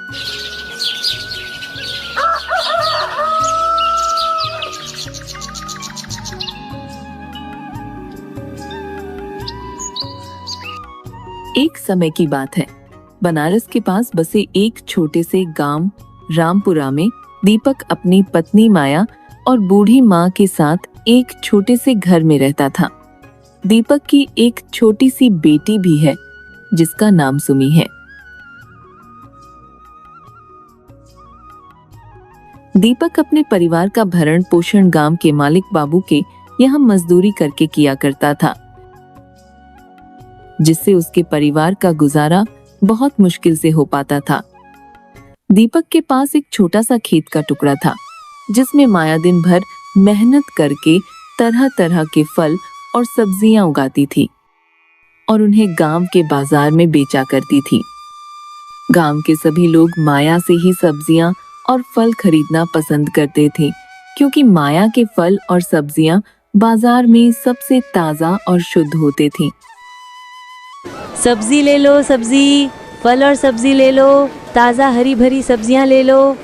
एक समय की बात है। बनारस के पास बसे एक छोटे से गांव रामपुरा में दीपक अपनी पत्नी माया और बूढ़ी माँ के साथ एक छोटे से घर में रहता था। दीपक की एक छोटी सी बेटी भी है जिसका नाम सुमी है। दीपक अपने परिवार का भरण पोषण गांव के मालिक बाबू के यहाँ मजदूरी करके किया करता था, जिससे उसके परिवार का गुजारा बहुत मुश्किल से हो पाता था। दीपक के पास एक छोटा सा खेत का टुकड़ा था जिसमें माया दिन भर मेहनत करके तरह तरह के फल और सब्जियां उगाती थी और उन्हें गांव के बाजार में बेचा करती थी। गांव के सभी लोग माया से ही सब्जियां और फल खरीदना पसंद करते थे, क्योंकि माया के फल और सब्जियां बाजार में सबसे ताजा और शुद्ध होते थे। सब्जी ले लो, सब्जी, फल और सब्जी ले लो, ताज़ा हरी भरी सब्जियां ले लो।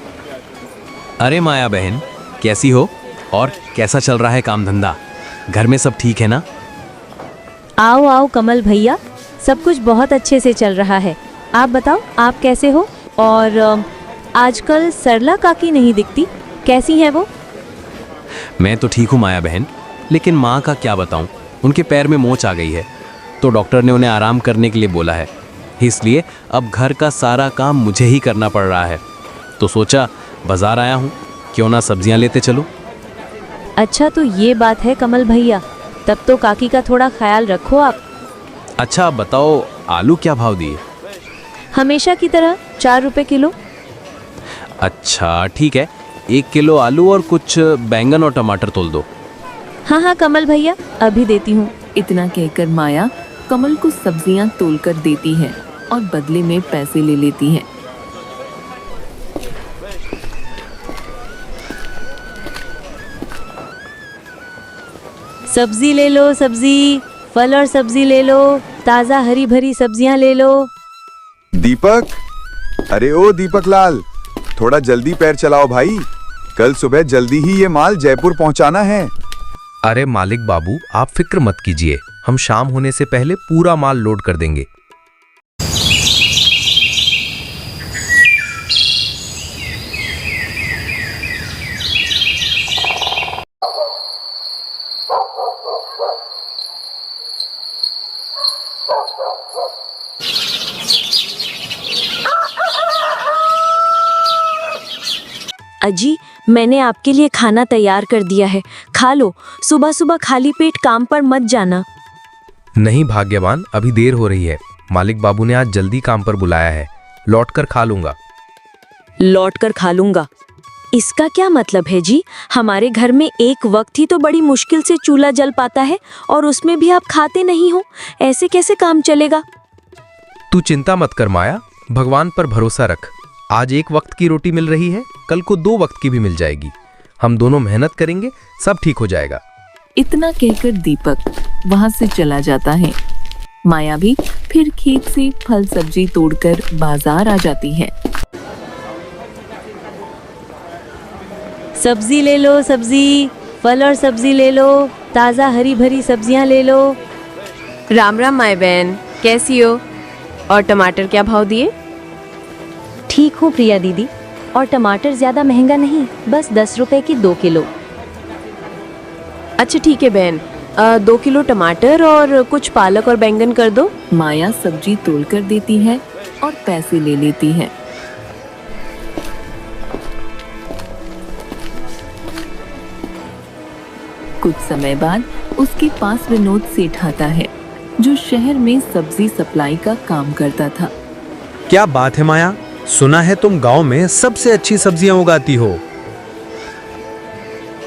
अरे माया बहन, कैसी हो और कैसा चल रहा है काम धंधा? घर में सब ठीक है ना? आओ आओ कमल भैया, सब कुछ बहुत अच्छे से चल रहा है। आप बताओ, आप कैसे हो? और आजकल सरला काकी नहीं दिखती, कैसी है वो? मैं तो ठीक हूँ माया बहन, लेकिन माँ का क्या बताऊँ, उनके पैर में मोच आ गई है, तो डॉक्टर ने उन्हें आराम करने के लिए बोला है। इसलिए अब घर का सारा काम मुझे ही करना पड़ रहा है। तो सोचा बाजार आया हूँ, क्यों ना सब्जियाँ लेते चलो। अच्छा, तो ये बात है कमल भैया, तब तो काकी का थोड़ा ख्याल रखो आप। अच्छा आप बताओ, आलू क्या भाव दिए? हमेशा की तरह 4 रुपए किलो। अच्छा ठीक है, 1 किलो आलू और कुछ बैंगन और टमाटर तोल दो। हाँ हाँ कमल भैया, अभी देती हूँ। इतना कहकर माया कमल को सब्जियां तोलकर देती है और बदले में पैसे ले लेती है। सब्जी ले लो, सब्जी, फल और सब्जी ले लो, ताज़ा हरी भरी सब्जियां ले लो। दीपक, अरे ओ दीपक लाल, थोड़ा जल्दी पैर चलाओ भाई, कल सुबह जल्दी ही ये माल जयपुर पहुंचाना है। अरे मालिक बाबू, आप फिक्र मत कीजिए, हम शाम होने से पहले पूरा माल लोड कर देंगे। अजी, मैंने आपके लिए खाना तैयार कर दिया है, खा लो। सुबह सुबह खाली पेट काम पर मत जाना। नहीं भाग्यवान, अभी देर हो रही है, मालिक बाबू ने आज जल्दी काम पर बुलाया है, लौटकर खा लूंगा। लौटकर खा लूंगा, इसका क्या मतलब है जी? हमारे घर में एक वक्त ही तो बड़ी मुश्किल से चूल्हा जल पाता है और उसमें भी आप खाते नहीं हो, ऐसे कैसे काम चलेगा? तू चिंता मत कर माया, भगवान पर भरोसा रख। आज एक वक्त की रोटी मिल रही है, कल को 2 वक्त की भी मिल जाएगी। हम दोनों मेहनत करेंगे, सब ठीक हो जाएगा। इतना कहकर दीपक वहां से चला जाता है। माया भी फिर खेत से फल सब्जी तोड़कर बाजार आ जाती है। सब्जी ले लो, सब्जी, फल और सब्जी ले लो, ताज़ा हरी भरी सब्जियां ले लो। राम राम माय बहन, कैसी हो? और टमाटर क्या भाव दिए? ठीक हूँ प्रिया दीदी, और टमाटर ज़्यादा महंगा नहीं, बस 10 रुपए की 2 किलो। अच्छा ठीक है बहन, 2 किलो टमाटर और कुछ पालक और बैंगन कर दो। माया सब्जी तोलकर देती है और पैसे ले लेती है। कुछ समय बाद उसके पास विनोद सेठ आता है, जो शहर में सब्जी सप्लाई का काम करता था। क्या बात है माया, सुना है तुम गांव में सबसे अच्छी सब्जियां उगाती हो।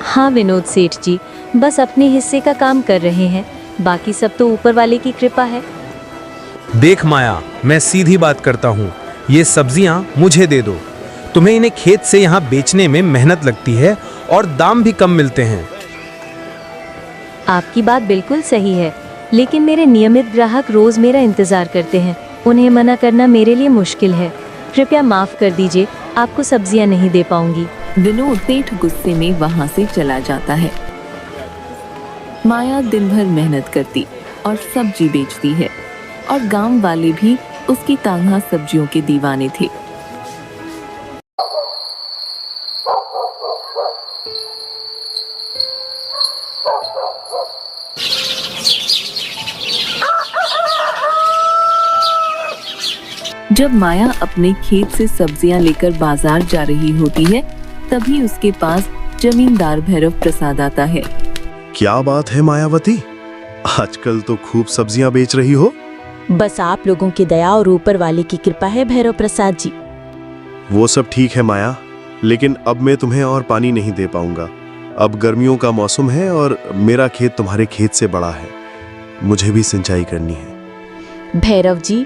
हाँ विनोद सेठ जी, बस अपने हिस्से का काम कर रहे हैं, बाकी सब तो ऊपर वाले की कृपा है। देख माया, मैं सीधी बात करता हूँ, ये सब्जियां मुझे दे दो। तुम्हें इन्हें खेत से यहाँ बेचने में मेहनत लगती है और दाम भी कम मिलते हैं। आपकी बात बिल्कुल सही है, लेकिन मेरे नियमित ग्राहक रोज मेरा इंतजार करते हैं, उन्हें मना करना मेरे लिए मुश्किल है। कृपया माफ कर दीजिए, आपको सब्जियां नहीं दे पाऊंगी। विनोद सेठ गुस्से में वहां से चला जाता है। माया दिन भर मेहनत करती और सब्जी बेचती है और गांव वाले भी उसकी तांघा सब्जियों के दीवाने थे। जब माया अपने खेत से सब्जियां लेकर बाजार जा रही होती है, तभी उसके पास जमींदार भैरव प्रसाद आता है। क्या बात है मायावती, आजकल तो खूब सब्जियां बेच रही हो। बस आप लोगों की दया और ऊपर वाले की कृपा है भैरव प्रसाद जी। वो सब ठीक है माया, लेकिन अब मैं तुम्हें और पानी नहीं दे पाऊंगा। अब गर्मियों का मौसम है और मेरा खेत तुम्हारे खेत से बड़ा है, मुझे भी सिंचाई करनी है। भैरव जी,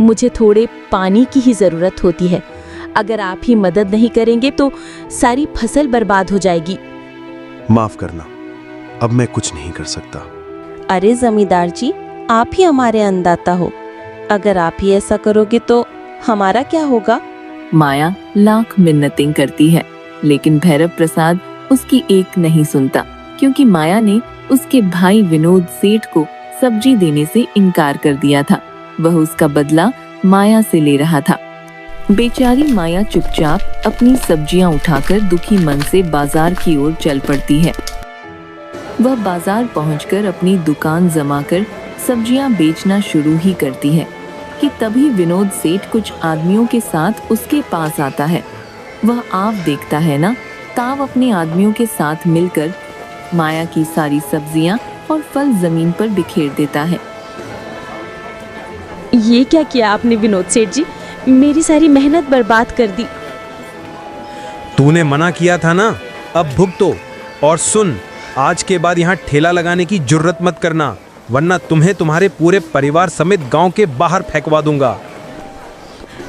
मुझे थोड़े पानी की ही जरूरत होती है। अगर आप ही मदद नहीं करेंगे तो सारी फसल बर्बाद हो जाएगी। माफ करना, अब मैं कुछ नहीं कर सकता। अरे जमींदार जी, आप ही हमारे अन्नदाता हो, अगर आप ही ऐसा करोगे तो हमारा क्या होगा। माया लाख मिन्नतें करती है, लेकिन भैरव प्रसाद उसकी एक नहीं सुनता, क्योंकि माया ने उसके भाई विनोद सेठ को सब्जी देने से इनकार कर दिया था। वह उसका बदला माया से ले रहा था। बेचारी माया चुपचाप अपनी सब्जियां उठाकर दुखी मन से बाजार की ओर चल पड़ती है। वह बाजार पहुंचकर अपनी दुकान जमाकर सब्जियां बेचना शुरू ही करती है कि तभी विनोद सेठ कुछ आदमियों के साथ उसके पास आता है। वह आप देखता है ना, ताव अपने आदमियों के साथ मिलकर माया की सारी सब्जियां और फल जमीन पर बिखेर देता है। ये क्या किया आपने विनोद सेठ जी? मेरी सारी मेहनत बर्बाद कर दी। तूने मना किया था ना, अब भुगतो। और सुन, आज के बाद यहाँ ठेला लगाने की जुर्रत मत करना, वरना तुम्हें तुम्हारे पूरे परिवार समेत गांव के बाहर फेंकवा दूंगा।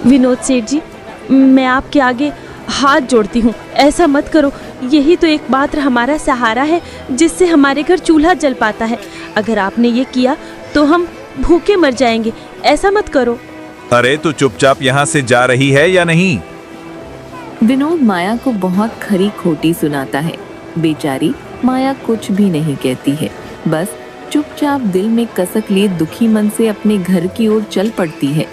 विनोद सेठ जी, मैं आपके आगे हाथ जोड़ती हूँ, ऐसा मत करो। यही तो एकमात्र हमारा सहारा है जिससे हमारे घर चूल्हा जल पाता है। अगर आपने ये किया तो हम भूखे मर जाएंगे, ऐसा मत करो। अरे तू चुपचाप यहाँ से जा रही है या नहीं? विनोद माया को बहुत खरी खोटी सुनाता है। बेचारी माया कुछ भी नहीं कहती है, बस चुपचाप दिल में कसक लिए दुखी मन से अपने घर की ओर चल पड़ती है।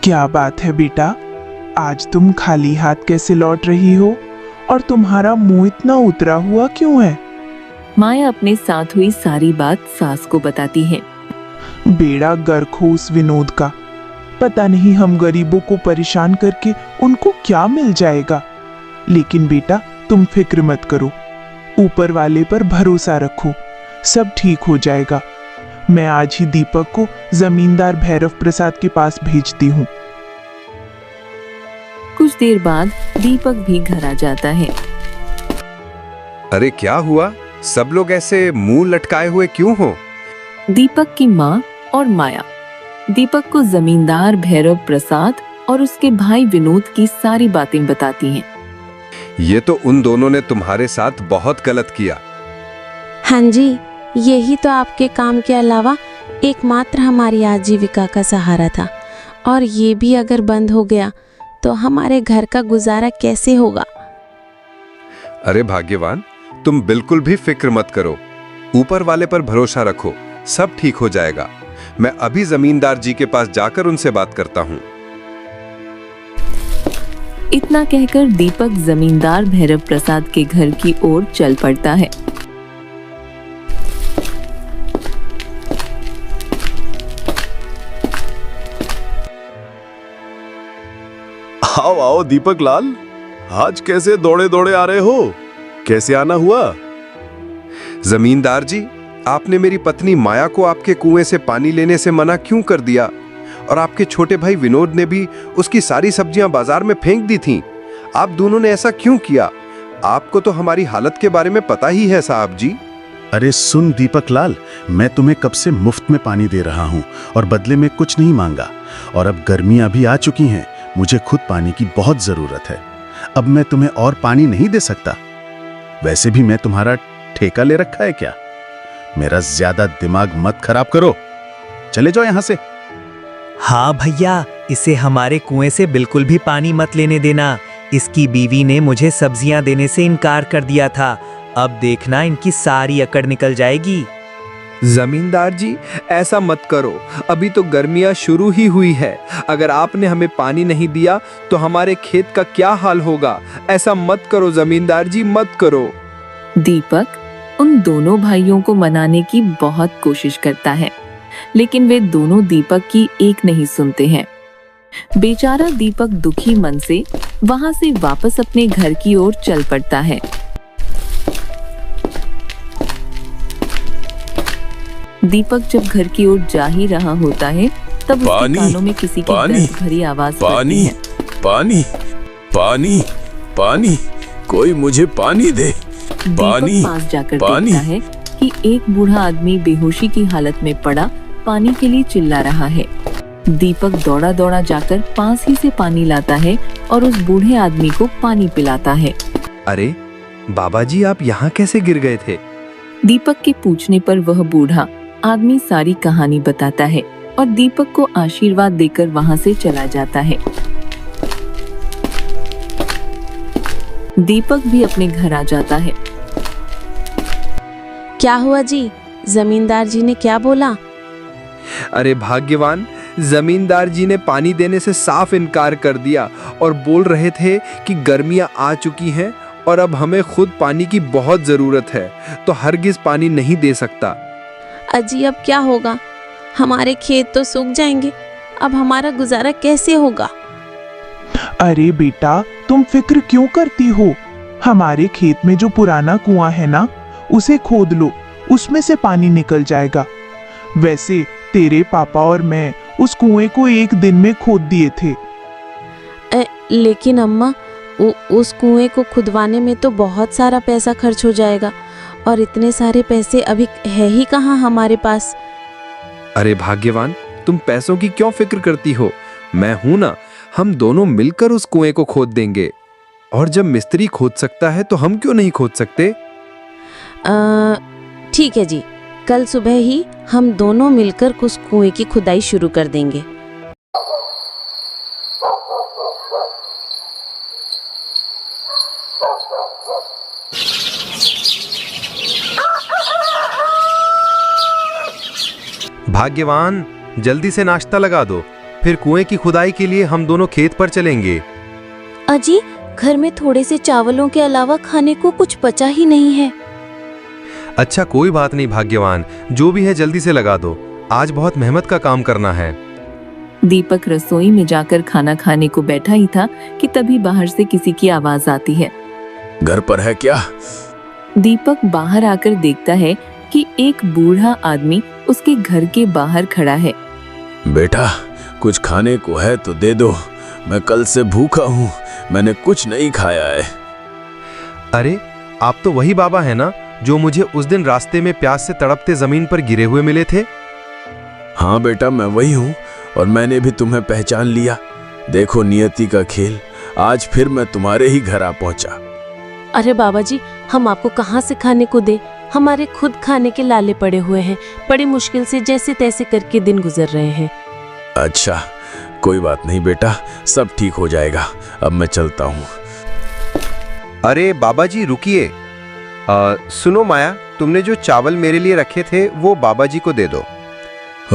क्या बात है बेटा, आज तुम खाली हाथ कैसे लौट रही हो और तुम्हारा मुंह इतना उतरा हुआ क्यों है? माया अपने साथ हुई सारी बात सास को बताती है। बेड़ा गर्क हो उस विनोद का, पता नहीं हम गरीबों को परेशान करके उनको क्या मिल जाएगा। लेकिन बेटा तुम फिक्र मत करो, ऊपर वाले पर भरोसा रखो, सब ठीक हो जाएगा। मैं आज ही दीपक को जमींदार भैरव प्रसाद के पास भेजती हूँ। कुछ देर बाद दीपक भी घर आ जाता है। अरे क्या हुआ, सब लोग ऐसे मुंह लटकाए हुए क्यों हो? दीपक की माँ और माया दीपक को जमींदार भैरव प्रसाद और उसके भाई विनोद की सारी बातें बताती हैं। ये तो उन दोनों ने तुम्हारे साथ बहुत गलत किया। हाँ जी, यही तो आपके काम के अलावा एकमात्र हमारी आजीविका का सहारा था, और ये भी अगर बंद हो गया तो हमारे घर का गुजारा कैसे होगा। अरे भाग्यवान, तुम बिल्कुल भी फिक्र मत करो, ऊपर वाले पर भरोसा रखो, सब ठीक हो जाएगा। मैं अभी जमींदार जी के पास जाकर उनसे बात करता हूँ। इतना कहकर दीपक जमींदार भैरव प्रसाद के घर की ओर चल पड़ता है। आओ आओ दीपक लाल, आज कैसे दौड़े दौड़े आ रहे हो? कैसे आना हुआ? जमींदार जी, आपने मेरी पत्नी माया को आपके कुएं से पानी लेने से मना क्यों कर दिया? और आपके छोटे भाई विनोद ने भी उसकी सारी सब्जियां बाजार में फेंक दी थीं। आप दोनों ने ऐसा क्यों किया? आपको तो हमारी हालत के बारे में पता ही है साहब जी। अरे सुन दीपक लाल, मैं तुम्हें कब से मुफ्त में पानी दे रहा हूँ और बदले में कुछ नहीं मांगा। और अब गर्मियां भी आ चुकी हैं, मुझे खुद पानी की बहुत जरूरत है। अब मैं तुम्हें और पानी नहीं दे सकता। वैसे भी मैं तुम्हारा ठेका ले रखा है क्या? मेरा ज्यादा दिमाग मत खराब करो, चले जाओ यहां से। हाँ भैया, इसे हमारे कुएं से बिल्कुल भी पानी मत लेने देना। इसकी बीवी ने मुझे सब्जियां देने से इनकार कर दिया था। अब देखना इनकी सारी अकड़ निकल जाएगी। जमींदार जी, ऐसा मत करो, अभी तो गर्मियां शुरू ही हुई है। अगर आपने हमें पानी नहीं दिया तो हमारे खेत का क्या हाल होगा। ऐसा मत करो जमींदार जी, मत करो। दीपक उन दोनों भाइयों को मनाने की बहुत कोशिश करता है, लेकिन वे दोनों दीपक की एक नहीं सुनते हैं। बेचारा दीपक दुखी मन से वहां से वापस अपने घर की ओर चल पड़ता है। दीपक जब घर की ओर जा ही रहा होता है तब उसके कानों में किसी की दर्द भरी आवाज पड़ती है। पानी, पानी, पानी, कोई मुझे पानी दे। दीपक पास जाकर देखता है कि एक बूढ़ा आदमी बेहोशी की हालत में पड़ा पानी के लिए चिल्ला रहा है। दीपक दौड़ा दौड़ा जाकर पास ही से पानी लाता है और उस बूढ़े आदमी को पानी पिलाता है। अरे बाबा जी, आप यहाँ कैसे गिर गए थे? दीपक के पूछने पर वह बूढ़ा आदमी सारी कहानी बताता है और दीपक को आशीर्वाद देकर वहां से चला जाता है। दीपक भी अपने घर आ जाता है। क्या हुआ जी? जमींदार जी ने क्या बोला? अरे भाग्यवान, जमींदार जी ने पानी देने से साफ इनकार कर दिया और बोल रहे थे कि गर्मियां आ चुकी हैं और अब हमें खुद पानी की बहुत जरूरत है, तो हरगिज पानी नहीं दे सकता। अजी, अब क्या होगा? हमारे खेत तो सूख जाएंगे, अब हमारा गुजारा कैसे होगा? अरे बेटा, तुम फिक्र क्यों करती हो? हमारे खेत में जो पुराना कुआं है ना, उसे खोद लो, उसमें से पानी निकल जाएगा। वैसे तेरे पापा और मैं उस कुएं को एक दिन में खोद दिए थे। लेकिन अम्मा, उस कुएं को खुदवाने में तो बहुत सारा पैसा खर्च हो जाएगा और इतने सारे पैसे अभी है ही कहाँ हमारे पास। अरे भाग्यवान, तुम पैसों की क्यों फिक्र करती हो? मैं हूं ना, हम दोनों मिलकर उस कुएं को खोद देंगे। और जब मिस्त्री खोद सकता है तो हम क्यों नहीं खोद सकते? ठीक है जी, कल सुबह ही हम दोनों मिलकर उस कुएं की खुदाई शुरू कर देंगे। भाग्यवान, जल्दी से नाश्ता लगा दो, फिर कुएं की खुदाई के लिए हम दोनों खेत पर चलेंगे। अजी, घर में थोड़े से चावलों के अलावा खाने को कुछ बचा ही नहीं है। अच्छा, कोई बात नहीं भाग्यवान, जो भी है जल्दी से लगा दो, आज बहुत मेहनत का काम करना है। दीपक रसोई में जाकर खाना खाने को बैठा ही था कि तभी बाहर से किसी की आवाज आती है। घर पर है क्या? दीपक बाहर आकर देखता है कि एक बूढ़ा आदमी उसके घर के बाहर खड़ा है। बेटा, कुछ खाने को है तो दे दो, मैं कल से भूखा हूँ, मैंने कुछ नहीं खाया है। अरे, आप तो वही बाबा है ना जो मुझे उस दिन रास्ते में प्यास से तड़पते जमीन पर गिरे हुए मिले थे? हाँ बेटा, मैं वही हूँ और मैंने भी तुम्हें पहचान लिया। देखो नियति का खेल, आज फिर मैं तुम्हारे ही घर आ पहुंचा। अरे बाबा जी, हम आपको कहाँ से खाने को दे? हमारे खुद खाने के लाले पड़े हुए हैं, बड़ी मुश्किल से जैसे तैसे करके दिन गुजर रहे हैं। अच्छा, कोई बात नहीं बेटा, सब ठीक हो जाएगा, अब मैं चलता हूँ। अरे बाबा जी रुकिए, सुनो माया, तुमने जो चावल मेरे लिए रखे थे वो बाबा जी को दे दो।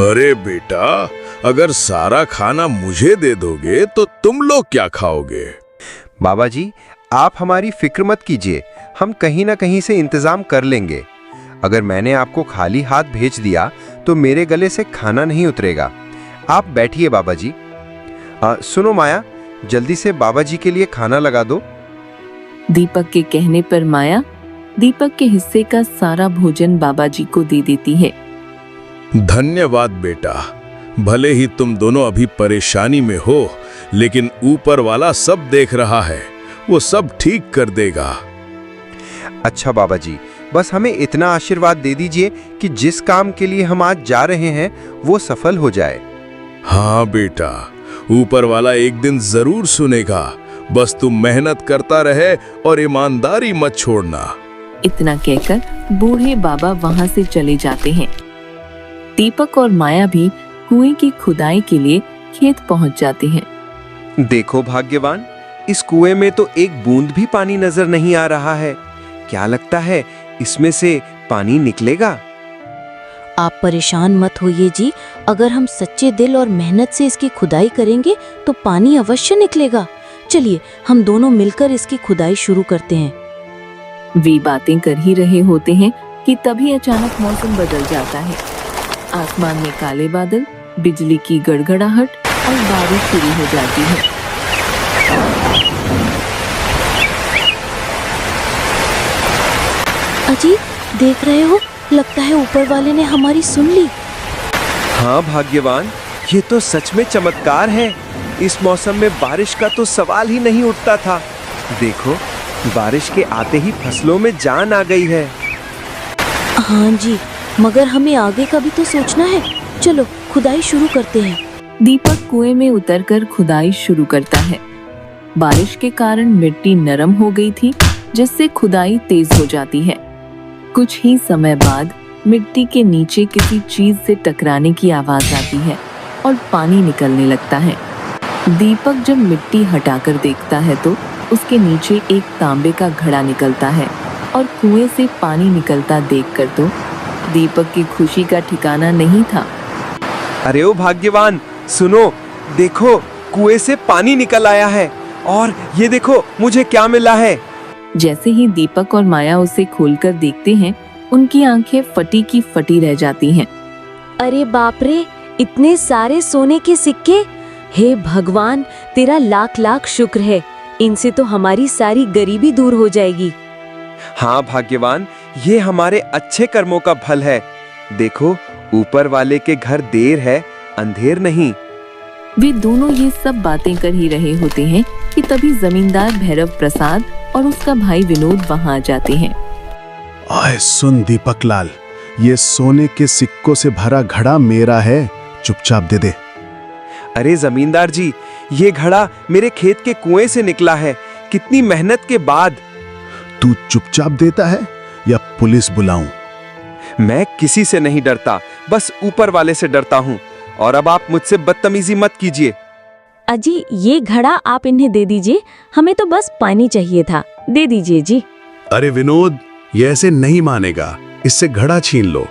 अरे बेटा, अगर सारा खाना मुझे दे दोगे तो तुम लोग क्या खाओगे? बाबा जी, आप हमारी फिक्र मत कीजिए, हम कहीं ना कहीं से इंतजाम कर लेंगे। अगर मैंने आपको खाली हाथ भेज दिया तो मेरे गले से खाना नहीं उतरेगा। आप बैठिए बाबा जी। सुनो माया, जल्दी से बाबा जी के लिए खाना लगा दो। दीपक के कहने पर माया दीपक के हिस्से का सारा भोजन बाबा जी को दे देती है। धन्यवाद बेटा, भले ही तुम दोनों अभी परेशानी में हो, लेकिन ऊपर वाला सब देख रहा है, वो सब ठीक कर देगा। अच्छा बाबा जी, बस हमें इतना आशीर्वाद दे दीजिए कि जिस काम के लिए हम आज जा रहे हैं वो सफल हो जाए। हाँ बेटा, ऊपर वाला एक दिन जरूर सुनेगा, बस तुम मेहनत करता रहे और ईमानदारी मत छोड़ना। इतना कहकर बूढ़े बाबा वहां से चले जाते हैं। दीपक और माया भी कुएं की खुदाई के लिए खेत पहुंच जाते हैं। देखो भाग्यवान, इस कुएं में तो एक बूंद भी पानी नजर नहीं आ रहा है। क्या लगता है इसमें से पानी निकलेगा? आप परेशान मत होइए जी, अगर हम सच्चे दिल और मेहनत से इसकी खुदाई करेंगे तो पानी अवश्य निकलेगा। चलिए हम दोनों मिलकर इसकी खुदाई शुरू करते हैं। वे बातें कर ही रहे होते हैं कि तभी अचानक मौसम बदल जाता है। आसमान में काले बादल, बिजली की गड़गड़ाहट और बारिश शुरू हो जाती है। अजी देख रहे हो, लगता है ऊपर वाले ने हमारी सुन ली। हाँ भाग्यवान, ये तो सच में चमत्कार है। इस मौसम में बारिश का तो सवाल ही नहीं उठता था। देखो, बारिश के आते ही फसलों में जान आ गई है। हाँ जी, मगर हमें आगे का भी तो सोचना है। चलो खुदाई शुरू करते हैं। दीपक कुएं में उतरकर खुदाई शुरू करता है। बारिश के कारण मिट्टी नरम हो गई थी, जिससे खुदाई तेज हो जाती है। कुछ ही समय बाद मिट्टी के नीचे किसी चीज से टकराने की आवाज आती है और पानी निकलने लगता है। दीपक जब मिट्टी हटाकर देखता है तो उसके नीचे एक तांबे का घड़ा निकलता है और कुएं से पानी निकलता देखकर तो दीपक की खुशी का ठिकाना नहीं था। अरे ओ भाग्यवान, सुनो, देखो कुएं से पानी निकल आया है और ये देखो मुझे क्या मिला है। जैसे ही दीपक और माया उसे खोलकर देखते हैं, उनकी आंखें फटी की फटी रह जाती हैं। अरे बाप रे, इतने सारे सोने के सिक्के! हे भगवान, तेरा लाख लाख शुक्र है। इनसे तो हमारी सारी गरीबी दूर हो जाएगी। हाँ भाग्यवान, ये हमारे अच्छे कर्मों का फल है। देखो, ऊपर वाले के घर देर है, अंधेर नहीं। वे दोनों ये सब बातें कर ही रहे होते हैं कि तभी जमींदार भैरव प्रसाद और उसका भाई विनोद वहां आ जाते हैं। आए सुन दीपक लाल, ये सोने के सिक्कों से भरा घड़ा मेरा है, चुपचाप दे दे। अरे जमींदार जी, ये घड़ा मेरे खेत के कुएं से निकला है, कितनी मेहनत के बाद। तू चुपचाप देता है या पुलिस बुलाऊं? मैं किसी से नहीं डरता, बस ऊपर वाले से डरता हूँ। और अब आप मुझसे बदतमीजी मत कीजिए। अजी, ये घड़ा आप इन्हें दे दीजिए, हमें तो बस पानी चाहिए था। दे दीजिए जी। अरे विनोद, ये ऐसे नहीं मानेगा, इससे घड़ा छीन लो।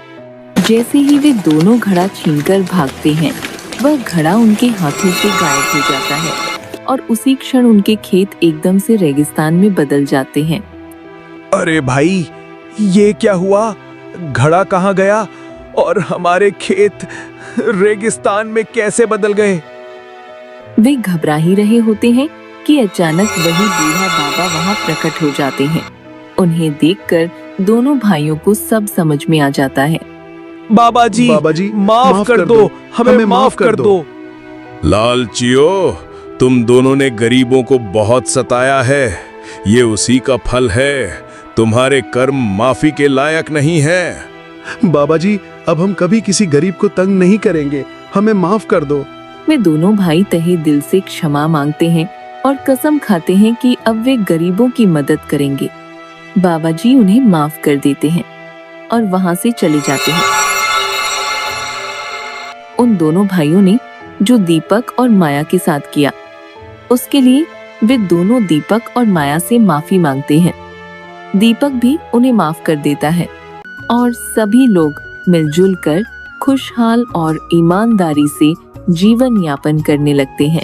जैसे ही वे दोनों घड़ा छीनकर भागते हैं, वह घड़ा उनके हाथों से गायब हो जाता है और उसी क्षण उनके खेत एकदम से रेगिस्तान में बदल जाते हैं। अरे भाई, ये क्या हुआ? घड़ा कहाँ गया और हमारे खेत रेगिस्तान में कैसे बदल गए? वे घबरा ही रहे होते हैं कि अचानक वही बूढ़ा बाबा वहां प्रकट हो जाते हैं। उन्हें देखकर दोनों भाइयों को सब समझ में आ जाता है। बाबा जी, माफ कर दो, हमें माफ कर दो। लालचियो, तुम दोनों ने गरीबों को बहुत सताया है, ये उसी का फल है। तुम्हारे कर्म माफी के लायक नहीं है। बाबा जी, अब हम कभी किसी गरीब को तंग नहीं करेंगे, हमें माफ कर दो। वे दोनों भाई तहे दिल से क्षमा मांगते हैं और कसम खाते हैं कि अब वे गरीबों की मदद करेंगे। बाबा जी उन्हें माफ कर देते हैं और वहां से चले जाते हैं। उन दोनों भाइयों ने जो दीपक और माया के साथ किया, उसके लिए वे दोनों दीपक और माया से माफी मांगते हैं। दीपक भी उन्हें माफ कर देता है और सभी लोग मिलजुल कर खुशहाल और ईमानदारी से जीवन यापन करने लगते हैं।